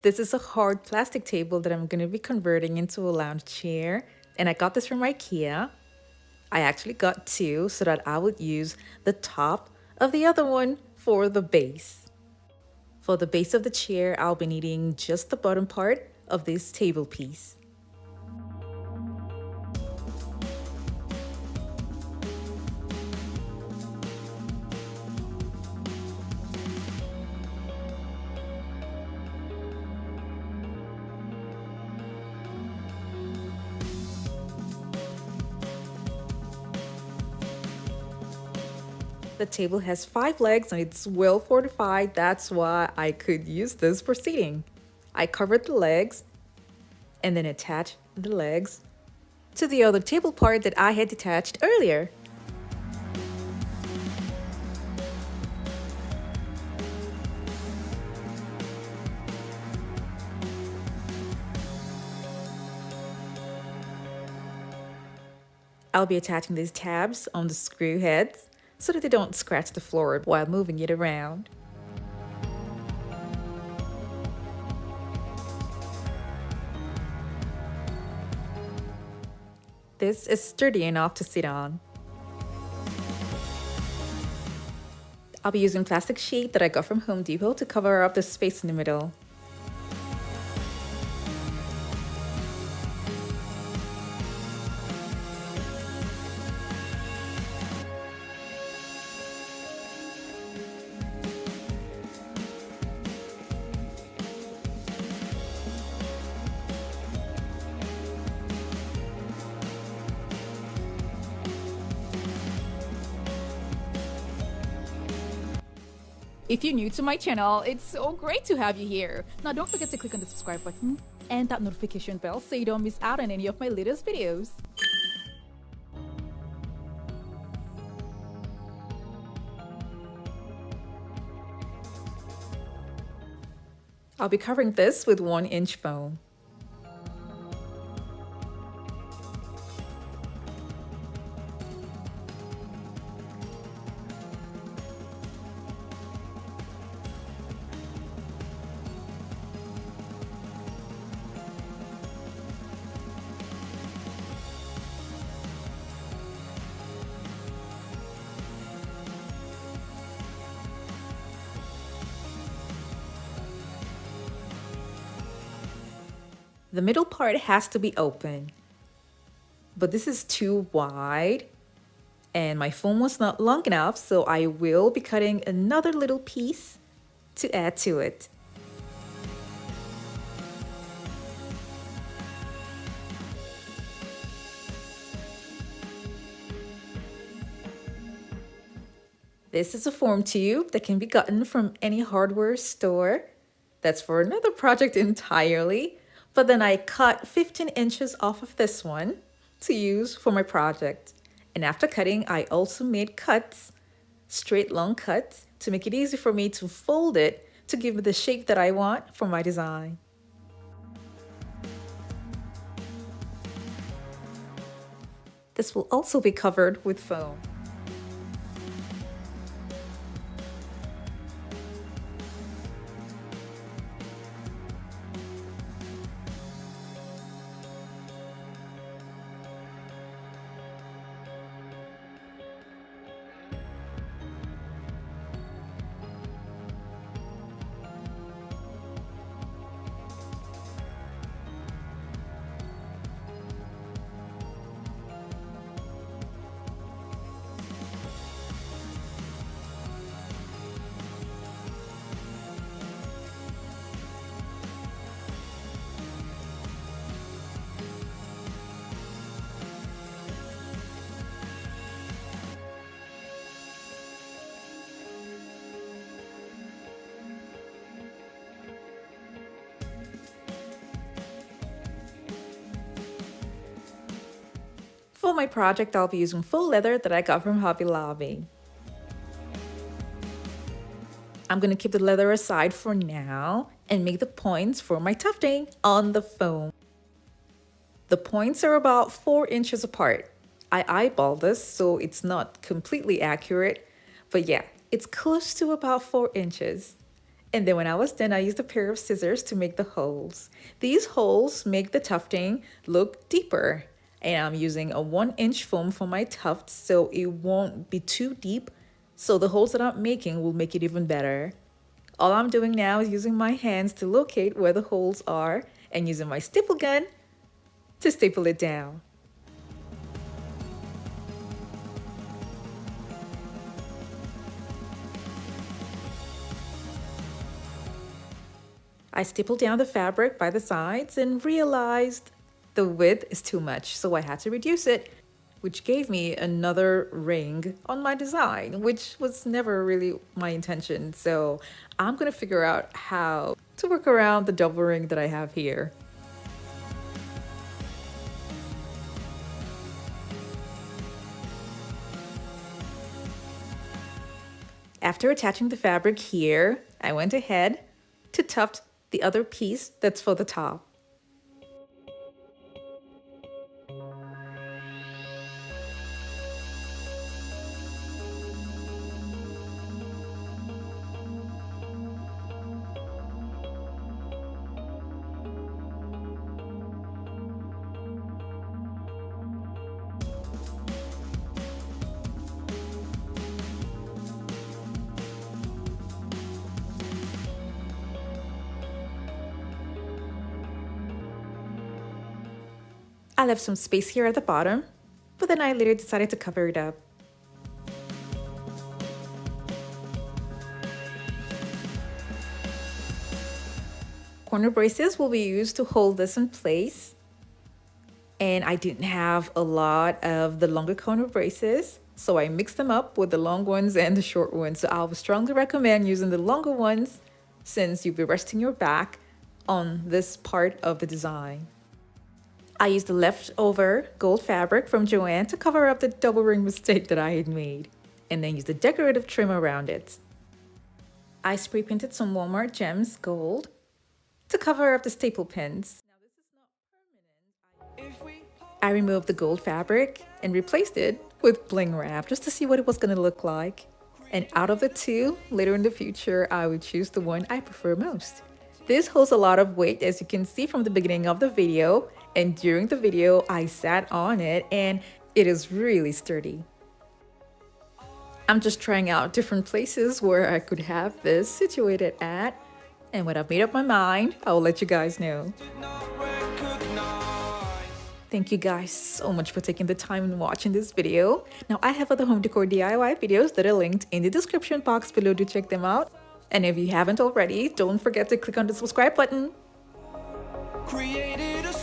This is a hard plastic table that I'm going to be converting into a lounge chair, and I got this from IKEA. I actually got two so that I would use the top of the other one for the base. For the base of the chair, I'll be needing just the bottom part of this table piece. The table has 5 legs and it's well fortified. That's why I could use this for seating. I covered the legs and then attached the legs to the other table part that I had detached earlier. I'll be attaching these tabs on the screw heads so that they don't scratch the floor while moving it around. This is sturdy enough to sit on. I'll be using plastic sheet that I got from Home Depot to cover up the space in the middle. If you're new to my channel, it's so great to have you here. Now don't forget to click on the subscribe button and that notification bell so you don't miss out on any of my latest videos. I'll be covering this with 1-inch foam. The middle part has to be open, but this is too wide and my foam was not long enough, so I will be cutting another little piece to add to it. This is a foam tube that can be gotten from any hardware store. That's for another project entirely. But then I cut 15 inches off of this one to use for my project. And after cutting, I also made cuts, straight long cuts, to make it easy for me to fold it to give me the shape that I want for my design. This will also be covered with foam. For my project, I'll be using faux leather that I got from Hobby Lobby. I'm going to keep the leather aside for now and make the points for my tufting on the foam. The points are about 4 inches apart. I eyeballed this, so it's not completely accurate, but yeah, it's close to about 4 inches. And then when I was done, I used a pair of scissors to make the holes. These holes make the tufting look deeper. And I'm using a 1-inch foam for my tuft so it won't be too deep. So the holes that I'm making will make it even better. All I'm doing now is using my hands to locate where the holes are and using my staple gun to staple it down. I stapled down the fabric by the sides and realized the width is too much, so I had to reduce it, which gave me another ring on my design, which was never really my intention. So I'm gonna figure out how to work around the double ring that I have here. After attaching the fabric here, I went ahead to tuft the other piece that's for the top. I left some space here at the bottom, but then I later decided to cover it up. Corner braces will be used to hold this in place. And I didn't have a lot of the longer corner braces, so I mixed them up with the long ones and the short ones. So I would strongly recommend using the longer ones since you'll be resting your back on this part of the design. I used the leftover gold fabric from Joann to cover up the double ring mistake that I had made, and then used the decorative trim around it. I spray painted some Walmart gems gold to cover up the staple pins. I removed the gold fabric and replaced it with bling wrap just to see what it was going to look like. And out of the two, later in the future, I would choose the one I prefer most. This holds a lot of weight, as you can see from the beginning of the video, and during the video I sat on it and it is really sturdy. I'm just trying out different places where I could have this situated at, and when I've made up my mind, I'll let you guys know. Thank you guys so much for taking the time and watching this video. Now I have other home decor DIY videos that are linked in the description box below to check them out. And if you haven't already, don't forget to click on the subscribe button. Created a